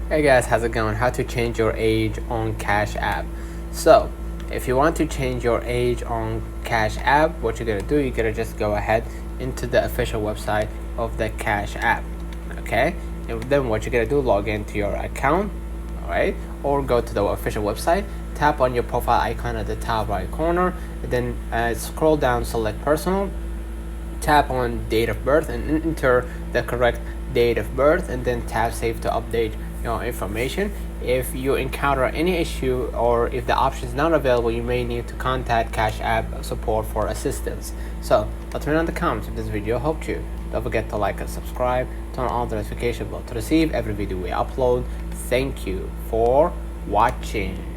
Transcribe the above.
Hey guys, how's it going? How to change your age on Cash App. So, if you want to change your age on Cash App, what you're gonna do, you're gonna just go ahead into the official website of the Cash App. Okay, and then what you're gonna do, log into your account, all right, or go to the official website, tap on your profile icon at the top right corner, and then scroll down, select personal, tap on date of birth and enter the correct date of birth, and then tap save to update your information. If you encounter any issue or if the option is not available, you may need to contact Cash App support for assistance. So let me know in the comments if this video helped you. Don't forget to like and subscribe, turn on the notification bell to receive every video we upload. Thank you for watching.